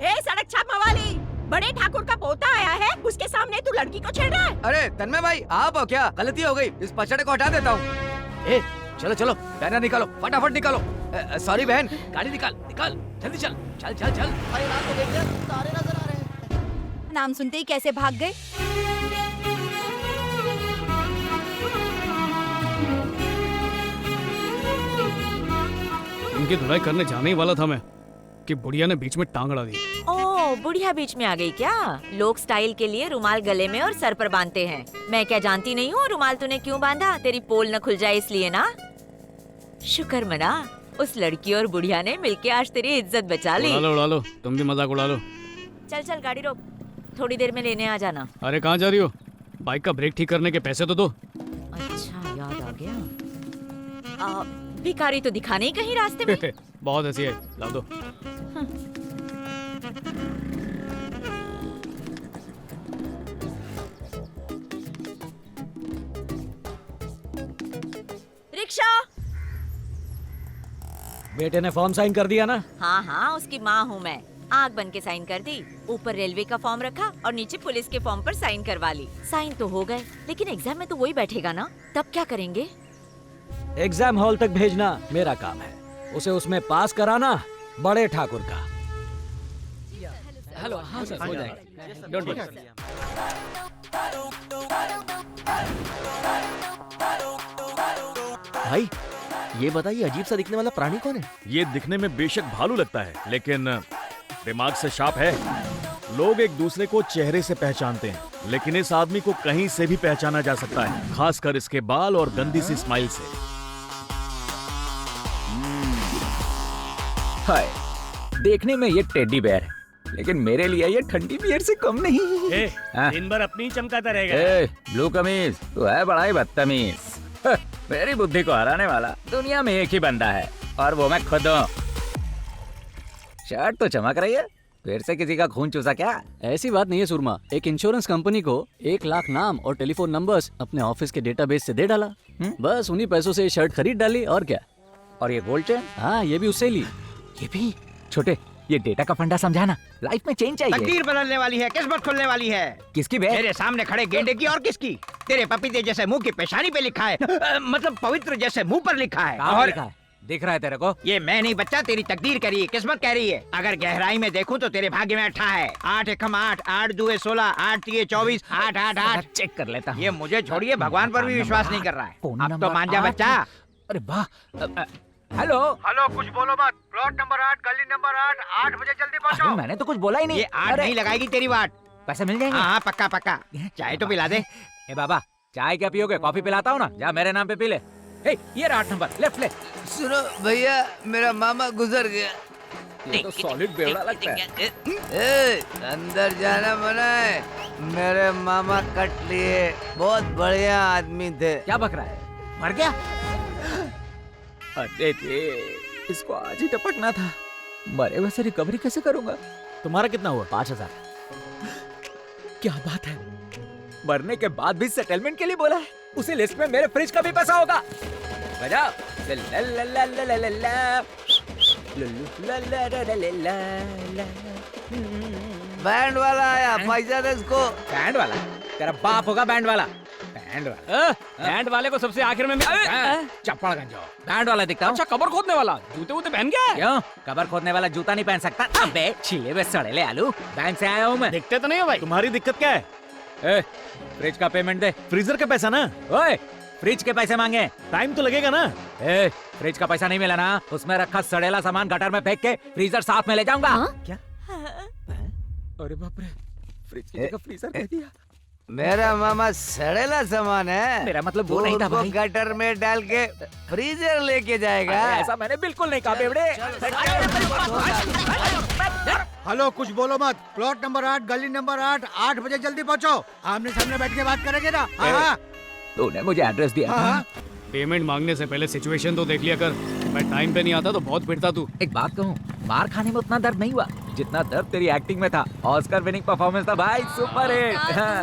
ए सड़क छापा वाली, बड़े ठाकुर का पोता आया है, उसके सामने तू लड़की को छेड़ रहा है। अरे तन्मय भाई आप हो क्या? गलती हो गई, इस पछड़े को हटा देता हूँ। ए चलो चलो बैनर निकालो, फटाफट निकालो। सॉरी बहन, गाड़ी निकाल निकाल, जल्दी चल चल चल चल। भाई रात को देखिए तारे नजर आ रहे हैं। नाम सुनते ही कैसे भाग गए। इनकी धुलाई करने जाने ही वाला था मैं कि बुढ़िया ने बीच में टांग अड़ा दी। ओह, बुढ़िया बीच में आ गई क्या? लोग स्टाइल के लिए रुमाल गले में और सर पर बांधते हैं। मैं क्या जानती नहीं हूँ रुमाल तूने क्यों बांधा? तेरी पोल न खुल जाए इसलिए ना। शुक्र मना, उस लड़की और बुढ़िया ने मिलके आज तेरी इज्जत बचा ली। उड़ा लो, तुम भी मजाक उड़ा लो। चल चल गाड़ी रोक, थोड़ी देर में लेने आ जाना। अरे कहाँ जा रही हो? बाइक का ब्रेक ठीक करने के पैसे तो दो। अच्छा याद आ गया। भिखारी तो दिखा नहीं कहीं रास्ते में। बहुत हंसी है, ला दो। रिक्शा। बेटे ने फॉर्म साइन कर दिया ना? हाँ हाँ, उसकी माँ हूँ मैं। आग बन के साइन कर दी। ऊपर रेलवे का फॉर्म रखा और नीचे पुलिस के फॉर्म पर साइन करवा ली। साइन तो हो गए, लेकिन एग्जाम में तो वही बैठेगा ना, तब क्या करेंगे? एग्जाम हॉल तक भेजना मेरा काम है, उसे उसमें पास कराना बड़े ठाकुर का। हेलो, हाँ सर हो जाएगा, डोंट वरी। भाई ये बताइए अजीब सा दिखने वाला प्राणी कौन है? ये दिखने में बेशक भालू लगता है, लेकिन दिमाग से शार्प है। लोग एक दूसरे को चेहरे से पहचानते हैं, लेकिन इस आदमी को कहीं से भी पहचाना जा सकता है, खासकर इसके बाल और गंदी सी स्माइल से। हाय, देखने में ये टेडी बेयर है, लेकिन मेरे लिए ये ठंडी बियर से कम नहीं। दिन भर अपनी चमकाता रहेगा। ब्लू कमीज, तू है बड़ा ही बदतमीज। मेरी बुद्धि को हराने वाला दुनिया में एक ही बंदा है, और वो मैं खुद हूँ। शर्ट तो चमक रही है, फिर से किसी का खून चूसा क्या? ऐसी बात नहीं है सुरमा, एक इंश्योरेंस कंपनी को 1 लाख नाम और टेलीफोन नंबर्स अपने ऑफिस के डेटाबेस से दे डाला। बस उन्हीं पैसों से ये शर्ट खरीद डाली, और क्या। और ये गोल्ड चेन? हाँ, ये भी उससे ली। ये भी? छोटे, ये डेटा का फंडा समझाना, लाइफ में चेंज चाहिए। तकदीर बदलने वाली है, किस्मत खुलने वाली है। किसकी बे? मेरे सामने खड़े गेंडे की और किसकी? तेरे पपीते जैसे मुंह की पेशानी पे लिखा है, मतलब पवित्र जैसे मुंह पर लिखा है। और लिखा है? दिख रहा है तेरे को? ये मैं नहीं बच्चा, तेरी तकदीर कह रही है, किस्मत कह रही है। अगर गहराई में देखूं तो तेरे भाग्य में 8 है। 8 एकम 8, 8 दुए 16, 8 तिये 24, 8 8 8। चेक कर लेता हूँ। ये मुझे छोड़िए, भगवान पर भी विश्वास नहीं कर रहा है। अब तो मान जा बच्चा। अरे वाह। हेलो हेलो, कुछ बोलो मत। प्लॉट नंबर 8, गली नंबर 8, 8 बजे जल्दी पहुंचो। मैंने तो कुछ बोला ही नहीं। ये 8 नहीं लगाएगी तेरी वाट। पैसे मिल जाएंगे? हाँ पक्का पक्का। चाय तो पिला दे। ए बाबा, चाय क्या पियोगे? कॉफी पिलाता हूँ ना, जा मेरे नाम पे पी ले। ये 8 नंबर, लेफ्ट ले। सुनो भैया, मेरा मामा गुजर गया। ये तो सॉलिड बेवड़ा लगता है। अंदर जाना मना है। मेरे मामा कट लिए, बहुत बढ़िया आदमी थे। क्या बक रहा है? मर गया? अरे इसको आज ही टपकना था। मरे वैसे रिकवरी कैसे करूंगा? तुम्हारा कितना हुआ? 5000। क्या बात है, मरने के बाद भी सेटलमेंट के लिए बोला है। उसी लिस्ट में मेरे फ्रिज का भी पैसा होगा। बजाओ। बैंड वाला आया, पैसा दे इसको। बैंड वाला? तेरा बाप होगा बैंड वाला। बैंड वाला? बैंड वाले को सबसे आखिर में चप्पड़ गंजो। बैंड वाला दिखता हूँ। अच्छा, कबर खोदने वाला जूते वूते पहन गया है? क्यों? कबर खोदने वाला जूता नहीं पहन सकता? अबे छिले में सड़ेले आलू, बैंक से आया हूँ मैं। दिखते तो नहीं हो भाई। तुम्हारी दिक्कत क्या है? फ्रिज का पेमेंट दे। फ्रीजर का पैसा ना? ओए, फ्रिज के पैसे मांगे। टाइम तो लगेगा ना? फ्रिज का पैसा नहीं मिला ना, उसमें रखा सड़ेला सामान गटर में फेंक के फ्रीजर साथ में ले जाऊंगा। क्या? अरे बाप रे, फ्रिज की जगह फ्रीजर कह दिया। मेरा मामा सड़ेला सामान है। मेरा मतलब वो नहीं था भाई। गटर में डाल के फ्रीजर लेके जाएगा। ऐसा मैंने बिल्कुल नहीं कहा बेवड़े। हेलो, कुछ बोलो मत। प्लॉट नंबर 8, गली नंबर 8, 8 बजे जल्दी पहुंचो। आमने सामने बैठ के बात करेंगे ना? हाँ। तूने मुझे एड्रेस दिया था। पेमेंट मांगने से पहले सिचुएशन तो देख लिया कर। मैं टाइम पे नहीं आता तो बहुत पिटता तू। एक बात कहूँ, मार खाने में उतना दर्द नहीं हुआ, जितना दर्द तेरी एक्टिंग में था, ऑस्कर विनिंग परफॉर्मेंस था भाई, सुपर हिट।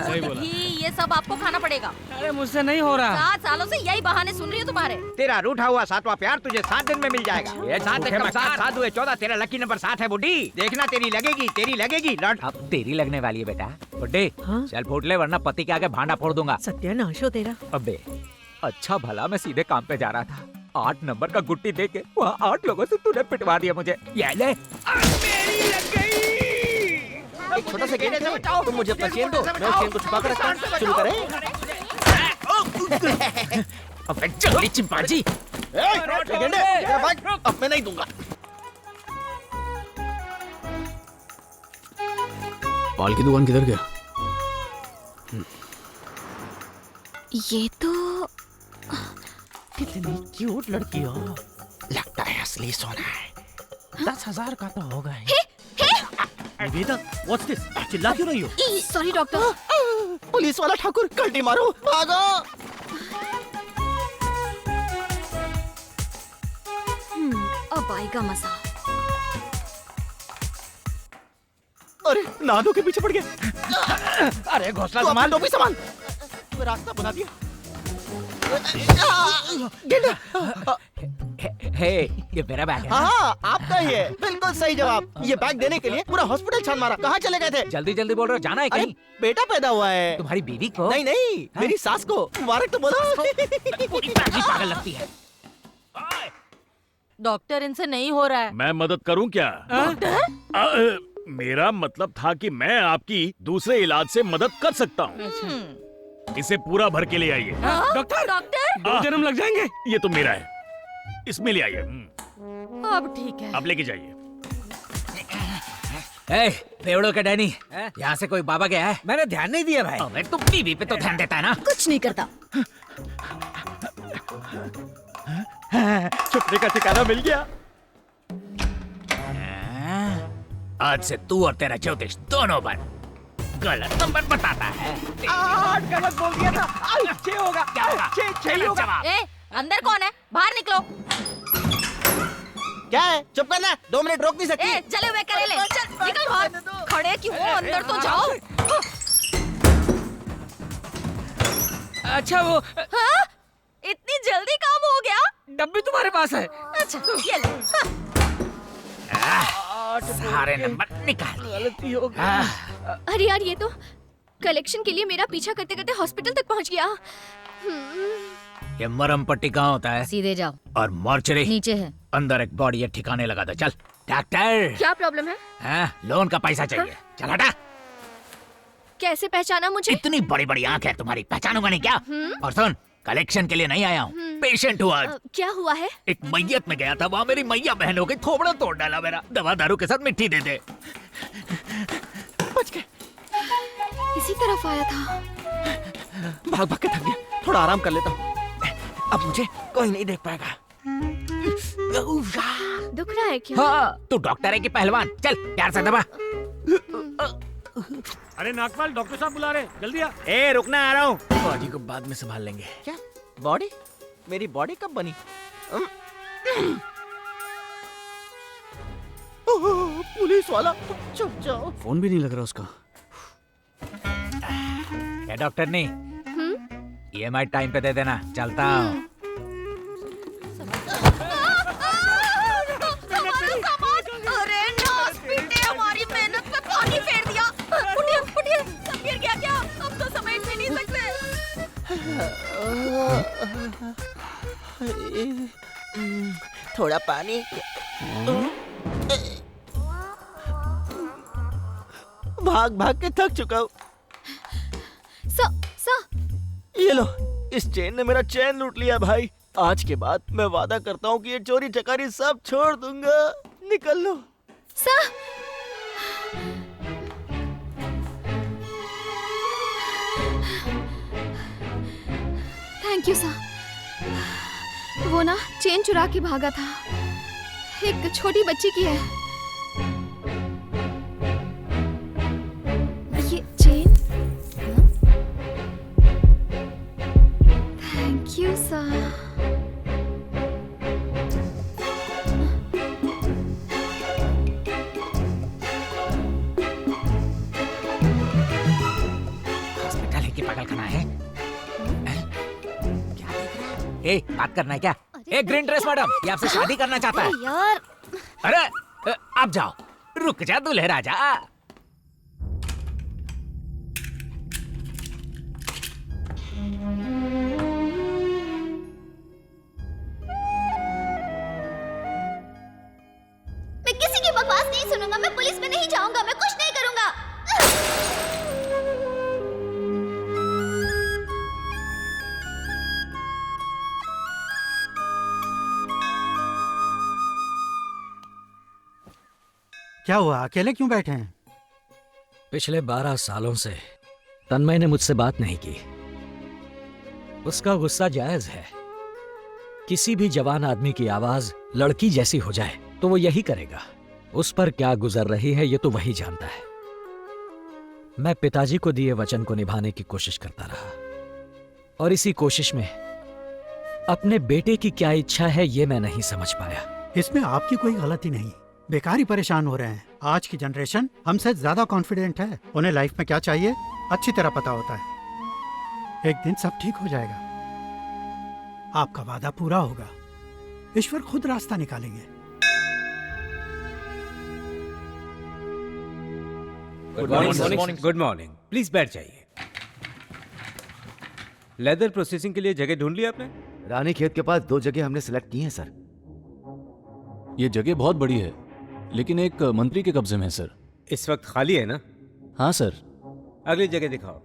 सही बोला। ये सब आपको खाना पड़ेगा। अरे मुझसे नहीं हो रहा। 7 सालों से यही बहाने सुन रही हूँ तुम्हारे। तेरा रूठा हुआ 7वां प्यार तुझे 7 दिन में मिल जाएगा। ये 7 झूठे एकम मक्कार। 7 7 हुए 14, तेरा लकी नंबर 7 है बुड्ढी। देखना तेरी लगेगी लौट। अब तेरी लगने वाली है बेटा। बुड्ढे चल फूट ले, वरना पति के आगे भांडा फोड़ दूंगा। सत्यानाश हो तेरा। अबे अच्छा भला मैं सीधे काम पे जा रहा था, 8 नंबर का गुट्टी दे के वहाँ 8 लोगों से तूने पिटवा दिया मुझे। ये ले मेरी लग गई। एक छोटा सा गेम है, तुम मुझे अपना चेन दो, मैं उस चेन को छुपा कर रखता हूँ। शुरू करें? अबे जल्दी चिंपांजी। गेंडे, तेरा बैग अब मैं नहीं दूंगा। पाल की दुकान किधर गया? ये तो कितनी क्यूट लड़की हो। लगता है असली सोना है। 10,000 का तो होगा ही। Niveda, what's this? चिल्ला क्यों रही हो? Sorry doctor. पुलिस वाला ठाकुर, कल्टी मारो, भागो। अब आएगा मजा। अरे नादों के पीछे पड़ गया। अरे घोंसला तो संभाल। टोपी संभाल। रास्ता बना दिया। हे ये मेरा बैग है। हाँ आपका ही है, बिल्कुल सही जवाब। ये बैग देने के लिए पूरा हॉस्पिटल छान मारा। कहाँ चले गए थे? जल्दी जल्दी बोल रहे हो, जाना है अरे कहीं? बेटा पैदा हुआ है। तुम्हारी बीवी को? नहीं नहीं, मेरी सास को मुबारक तो बोलो। पूरी फैमिली पागल लगती है। डॉक्टर इनसे नहीं हो रहा है। मैं मदद करूं क्या? मेरा मतलब था कि मैं आपकी दूसरे इलाज से मदद कर सकता हूँ। इसे पूरा भर के ले आइए। डॉक्टर डॉक्टर 2 जन्म लग जाएंगे। ये तो मेरा है, इसमें ले आइए। अब ठीक है। अब लेके जाइए। ए, पेड़ों के डैनी, यहाँ से कोई बाबा गया है? मैंने ध्यान नहीं दिया भाई। अबे तुम बीवी पे तो ध्यान देता है ना? कुछ नहीं करता। छुपने का ठिकाना मिल गया। आज से तू और तेरा ज्योतिष दोनों पर गलत नंबर बताता है। 8 गलत बोल दिया था। 6 होगा। क्या होगा? 6 होगा। जवाब। ए, अंदर कौन है? बाहर निकलो। क्या है? चुप करना, 2 मिनट रोक नहीं सकती। ए, जले हुए करेले, चल निकल बाहर। खड़े क्यों हो? अंदर तो जाओ। अच्छा वो हाँ? इतनी जल्दी काम हो गया? डब्बी तुम्हारे पास है। अच्छा ये लो। सारे नंबर निकाल। गलती हो गई। अरे यार, ये तो कलेक्शन के लिए मेरा पीछा करते करते हॉस्पिटल तक पहुंच गया। ये मरम पट्टी कहाँ होता है? सीधे जाओ। और मॉर्चरी नीचे है। अंदर एक बॉडी है, ठिकाने लगा दो। चल डॉक्टर। क्या प्रॉब्लम है? हाँ, लोन का पैसा चाहिए। चल हटा। कैसे पहचाना मुझे? इतनी बड़ी बड़ी आंख है तुम्हारी, पहचानूंगा नहीं क्या? और सुन, कलेक्शन के लिए नहीं आया हूँ, पेशेंट हुआ। क्या हुआ है? एक मैयत में गया था, वहाँ मेरी मैया बहन हो गई, थोबड़ा तोड़ डाला मेरा। दवा दारू के साथ मिट्टी दे दे। बच गए। इसी तरफ आया था। भाग भाग के थक गया, थोड़ा आराम कर लेता हूँ। अब मुझे कोई नहीं देख पाएगा। दुख रहा है क्या? हाँ, तू डॉक्टर है कि पहलवान? चल प्यार से दबा। अरे नागपाल, डॉक्टर साहब बुला रहे, जल्दी आ। ए रुकना, आ रहा हूँ। बॉडी को बाद में संभाल लेंगे। क्या बॉडी? मेरी बॉडी कब बनी? पुलिस वाला, चुप जाओ। फोन भी नहीं लग रहा उसका। क्या डॉक्टर ने EMI टाइम पे दे देना, चलता हूँ। अरे नास पीटे, हमारी मेहनत पे पानी फेर दिया। उठिए, सब गिर गया क्या? अब तो समेट भी नहीं सकते। थोड़ा पानी। भाग भाग के थक चुका हूँ। ये लो, इस चेन ने मेरा चैन लूट लिया भाई। आज के बाद मैं वादा करता हूँ कि ये चोरी चकारी सब छोड़ दूंगा। निकल लो। Thank you sir. वो ना चेन चुरा के भागा था। एक छोटी बच्ची की है। ये चेन। Thank you sir. ए, बात करना है क्या? ए ग्रीन ड्रेस मैडम, ये आपसे शादी करना चाहता है। यार अरे आप जाओ, रुक जा दूल्हे राजा। मैं किसी की बकवास नहीं सुनूंगा, मैं पुलिस में नहीं जाऊंगा, मैं कुछ नहीं करूंगा। क्या हुआ, अकेले क्यों बैठे हैं? पिछले 12 सालों से तन्मय ने मुझसे बात नहीं की। उसका गुस्सा जायज है। किसी भी जवान आदमी की आवाज लड़की जैसी हो जाए तो वो यही करेगा। उस पर क्या गुजर रही है ये तो वही जानता है। मैं पिताजी को दिए वचन को निभाने की कोशिश करता रहा, और इसी कोशिश में अपने बेटे की क्या इच्छा है ये मैं नहीं समझ पाया। इसमें आपकी कोई गलती नहीं, बेकार ही परेशान हो रहे हैं। आज की जनरेशन हमसे ज्यादा कॉन्फिडेंट है। उन्हें लाइफ में क्या चाहिए अच्छी तरह पता होता है। एक दिन सब ठीक हो जाएगा, आपका वादा पूरा होगा, ईश्वर खुद रास्ता निकालेंगे। Good morning. प्लीज बैठ जाइए। लेदर प्रोसेसिंग के लिए जगह ढूंढ ली आपने? रानी खेत के पास 2 जगह हमने सिलेक्ट की हैं सर। ये जगह बहुत बड़ी है, लेकिन एक मंत्री के कब्जे में है सर। इस वक्त खाली है ना? हाँ सर। अगली जगह दिखाओ।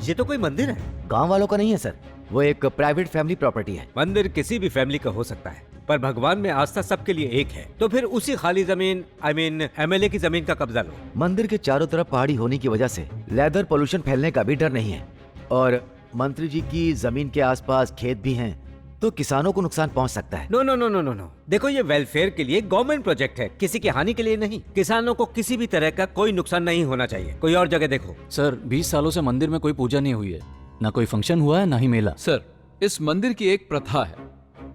ये तो कोई मंदिर है। गांव वालों का नहीं है सर, वो एक प्राइवेट फैमिली प्रॉपर्टी है। मंदिर किसी भी फैमिली का हो सकता है, पर भगवान में आस्था सबके लिए एक है। तो फिर उसी खाली जमीन एमएलए की जमीन का कब्जा लो। मंदिर के चारों तरफ पहाड़ी होने की वजह से लेदर पोल्यूशन फैलने का भी डर नहीं है, और मंत्री जी की जमीन के आसपास खेत भी हैं, तो किसानों को नुकसान पहुंच सकता है। No no no no no no, देखो ये वेलफेयर के लिए गवर्नमेंट प्रोजेक्ट है, किसी की हानि के लिए नहीं। किसानों को किसी भी तरह का कोई नुकसान नहीं होना चाहिए। कोई और जगह देखो। सर 20 सालों से मंदिर में कोई पूजा नहीं हुई है, ना कोई फंक्शन हुआ है, ना ही मेला। सर इस मंदिर की एक प्रथा है,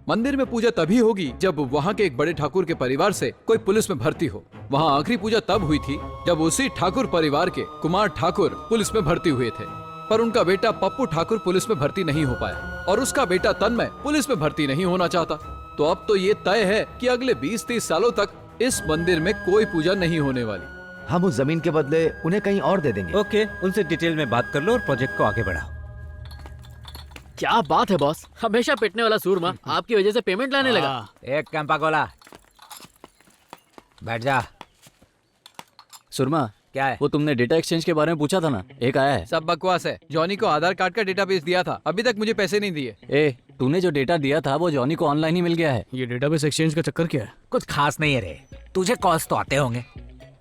मंदिर में पूजा तभी होगी जब वहाँ के एक बड़े ठाकुर के परिवार से कोई पुलिस में भर्ती हो। वहाँ आखिरी पूजा तब हुई थी जब उसी ठाकुर परिवार के कुमार ठाकुर पुलिस में भर्ती हुए थे, पर उनका बेटा पप्पू ठाकुर पुलिस में भर्ती नहीं हो पाया, और उसका बेटा तन्मय पुलिस में भर्ती नहीं होना चाहता। तो अब तो ये तय है कि अगले 20-30 सालों तक इस मंदिर में कोई पूजा नहीं होने वाली। हम उस जमीन के बदले उन्हें कहीं और दे देंगे। ओके, उनसे डिटेल में बात कर लो और प्रोजेक्ट को आगे बढ़ाओ। क्या बात है बॉस, हमेशा पिटने वाला सूरमा आपकी वजह से पेमेंट लाने लगा। एक कैंपा कोला, बैठ जा। सुरमा क्या है? वो तुमने डेटा एक्सचेंज के बारे में पूछा था ना, एक आया है। सब बकवास है। जॉनी को आधार कार्ड का डेटाबेस दिया था, अभी तक मुझे पैसे नहीं दिए। ए, तूने जो डेटा दिया था वो जॉनी को ऑनलाइन ही मिल गया है। ये डेटाबेस एक्सचेंज का चक्कर क्या है? कुछ खास नहीं है रे, तुझे कॉल्स तो आते होंगे,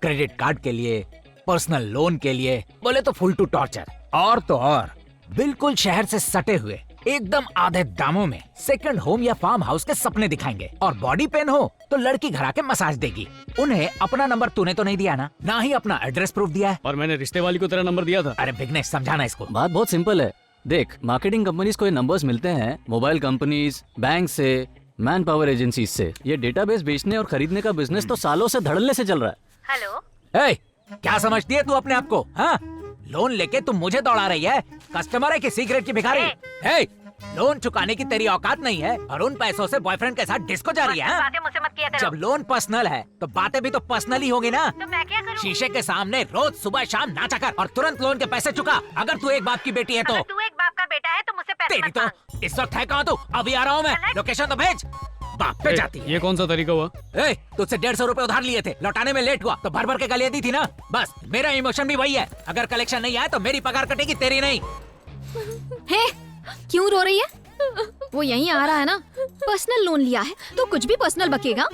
क्रेडिट कार्ड के लिए, पर्सनल लोन के लिए, बोले तो फुल टू टॉर्चर। और तो और बिल्कुल शहर से सटे हुए एकदम आधे दामों में सेकंड होम या फार्म हाउस के सपने दिखाएंगे, और बॉडी पेन हो तो लड़की घर आके मसाज देगी। उन्हें अपना नंबर तूने तो नहीं दिया ना ही अपना एड्रेस प्रूफ दिया है। और मैंने रिश्ते वाली को तेरा नंबर दिया था। अरे बिगनेश, समझाना इसको। बात बहुत सिंपल है। देख, मार्केटिंग कंपनीज को ये नंबर्स मिलते हैं मोबाइल कंपनीज, बैंक से, मैन पावर एजेंसीज से। ये डेटाबेस बेचने और खरीदने का बिजनेस तो सालों से धड़ल्ले से चल रहा है। हेलो, क्या समझती है तू अपने आप को? हाँ, लोन लेके तुम मुझे दौड़ा रही है, कस्टमर है कि सिगरेट की भिखारी? लोन चुकाने की तेरी औकात नहीं है, और उन पैसों से बॉयफ्रेंड के साथ डिस्को जा रही है। बातें मुझसे मत किया करो। जब लोन पर्सनल है तो बातें भी तो पर्सनल ही होगी ना। तो मैं क्या करूं? शीशे के सामने रोज सुबह शाम नाचा कर और तुरंत लोन के पैसे चुका। अगर तू एक बाप की बेटी है तो। अगर तू एक बाप का बेटा है तो मुझसे पैसे तेरी मत तो मांग। इस वक्त है कहाँ तू? अभी आ रहा हूँ मैं, लोकेशन तो भेज। बाप पे जाती है। ये कौन सा तरीका हुआ? तुझसे 150 रुपए उधार लिए थे, लौटाने में लेट हुआ तो भर भर के गालियां दी थी ना। बस मेरा इमोशन भी वही है, अगर कलेक्शन नहीं आया तो मेरी पगार कटेगी, तेरी नहीं। हे, क्यों रो रही है? वो यहीं आ रहा है ना, पर्सनल लोन लिया है तो कुछ भी पर्सनल बकेगा।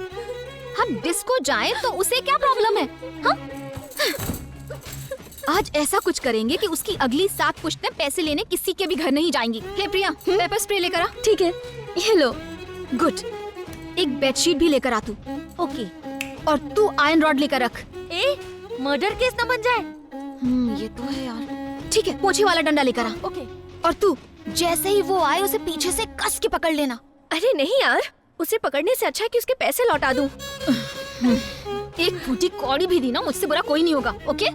हम डिस्को जाएं तो उसे क्या प्रॉब्लम है? हाँ? आज ऐसा कुछ करेंगे कि उसकी अगली 7 पुश्तें पैसे लेने किसी के भी घर नहीं जाएंगी। हे प्रिया, पेपर स्प्रे लेकर आ। ठीक है, ये लो। गुड, एक बेडशीट भी लेकर आ तू। ओके, और तू आयरन रॉड लेकर रख। मर्डर केस न बन जाए। ये तो है यार। ठीक है, पोछे वाला डंडा लेकर आ। ओके। और तू जैसे ही वो आए उसे पीछे से कस के पकड़ लेना। अरे नहीं यार, उसे पकड़ने से अच्छा है कि उसके पैसे लौटा दूं। एक फूटी कौड़ी भी दी ना, मुझसे बुरा कोई नहीं होगा। Okay?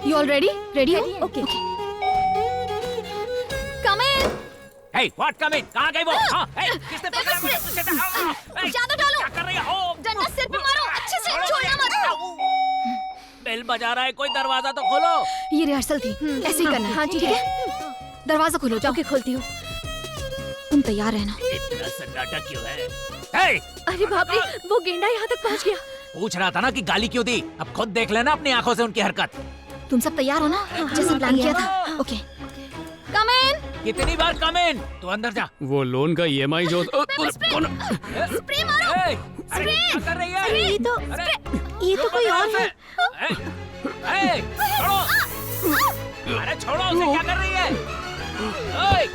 You all ready? Ready हो? ओके। Hey, what coming? कहाँ गई वो? हाँ, hey, किसने पकड़ा मुझे? Hey, ज्यादा डालो। क्या कर रही है? Oh, डंडा सिर पे मारो, अच्छे से छोड़ना मत। बेल बजा रहा है, कोई दरवाजा तो खोलो। ये रिहर्सल थी, ऐसे ही करना है। हाँ ठीक है। दरवाजा खोलो, जाओ के खोलती हूँ। तुम तैयार रहना। इतना सन्नाटा क्यों है? Hey, अरे बाप रे, वो गेंडा यहाँ तक पहुँच गया। पूछ रहा था ना कि गाली क्यों दी? अब खुद देख लेना अपनी आंखों से उनकी हरकत। तुम सब तैयार हो ना? जैसे प्लान किया था। ओके। कम इन। कितनी बार कम इन? तू अंदर जा। वो लोन का EMI जो स्प्रे मारो। Hey, अरे क्या कर रही है? अरे ये तो कोई और है। Hey, छोड़ो। अरे छोड़ो उसे, क्या कर रही है? ओए,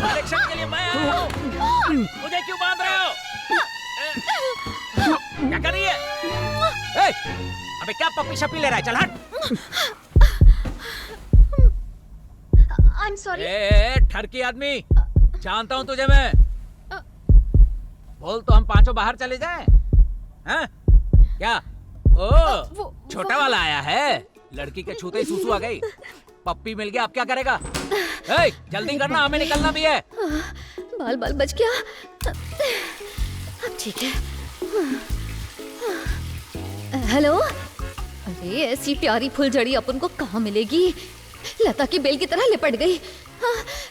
परीक्षण के लिए मैं आया हूँ। मुझे क्यों बांध रहे हो? क्या कर रही है? ए, अबे क्या पप्पी शप्पी ले रहा है? चल हट। I'm sorry. ठरकी आदमी, जानता हूँ तुझे मैं। बोल तो हम पांचों बाहर चले जाएं? हैं? क्या? ओ, छोटा वाला आया है। लड़की के छूते ही सूसू आ गई। पप्पी मिल गया, अब क्या करेगा? ए, जल्दी करना, हमें निकलना भी है। बाल बाल बच गया। अब ठीक है। हेलो। अरे ऐसी प्यारी फुलझड़ी अपन को कहाँ मिलेगी? लता की बेल की तरह लिपट गई।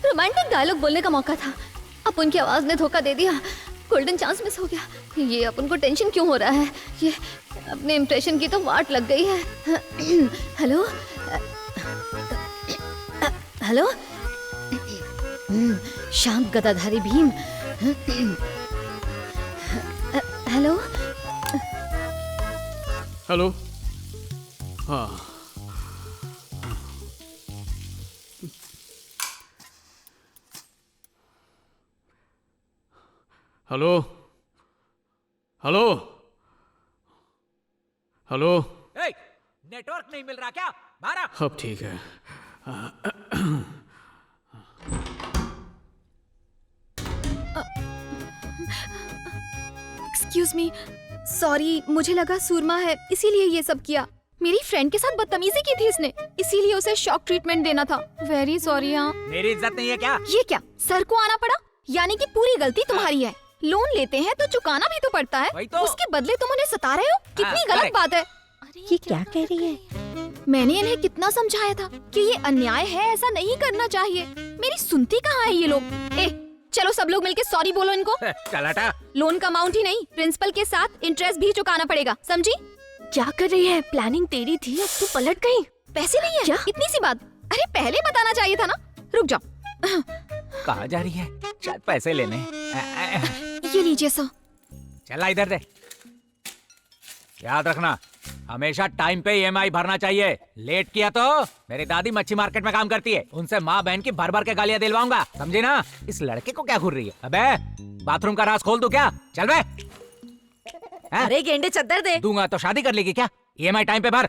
रोमांटिक डायलॉग बोलने का मौका था, अपन की आवाज ने धोखा दे दिया। गोल्डन चांस मिस हो गया। ये अपन को टेंशन क्यों हो रहा है? ये अपने इम्प्रेशन की तो वाट लग गई है। Hello hello. शांत गदाधारी भीम। Hello hello. हाँ, हेलो हेलो हेलो। ए, नेटवर्क नहीं मिल रहा क्या? बाहर आ। अब ठीक है। एक्सक्यूज मी, सॉरी, मुझे लगा सूरमा है इसीलिए ये सब किया। मेरी फ्रेंड के साथ बदतमीजी की थी इसने, इसीलिए उसे शॉक ट्रीटमेंट देना था। Very sorry. हाँ, मेरी इज्जत नहीं है क्या? ये क्या, सर को आना पड़ा? यानी कि पूरी गलती तुम्हारी है। लोन लेते हैं तो चुकाना भी तो पड़ता है। वही तो। उसके बदले तुम उन्हें सता रहे हो। कितनी गलत बात है। ये क्या कह रही है? मैंने इन्हें कितना समझाया था कि ये अन्याय है, ऐसा नहीं करना चाहिए। मेरी सुनती कहाँ है ये लोग? चलो सब लोग मिलके सॉरी बोलो इनको। चल हटा। लोन का अमाउंट ही नहीं, प्रिंसिपल के साथ इंटरेस्ट भी चुकाना पड़ेगा, समझी? क्या कर रही है? प्लानिंग तेरी थी, अब तू पलट गई। पैसे नहीं है क्या? इतनी सी बात। अरे पहले बताना चाहिए था ना। रुक जाओ। कहाँ जा रही है? शायद पैसे लेने। ये लीजिए सर। चला इधर दे। याद रखना, हमेशा टाइम पे EMI भरना चाहिए। लेट किया तो मेरी दादी मच्छी मार्केट में काम करती है, उनसे माँ बहन की भर भर के गालियाँ दिलवाऊंगा, समझी ना? इस लड़के को क्या घूर रही है? अबे बाथरूम का राज खोल दूं क्या? चल बे। अरे गेंडे चद्दर दे। दूंगा तो शादी कर लेगी क्या? EMI टाइम पे भर।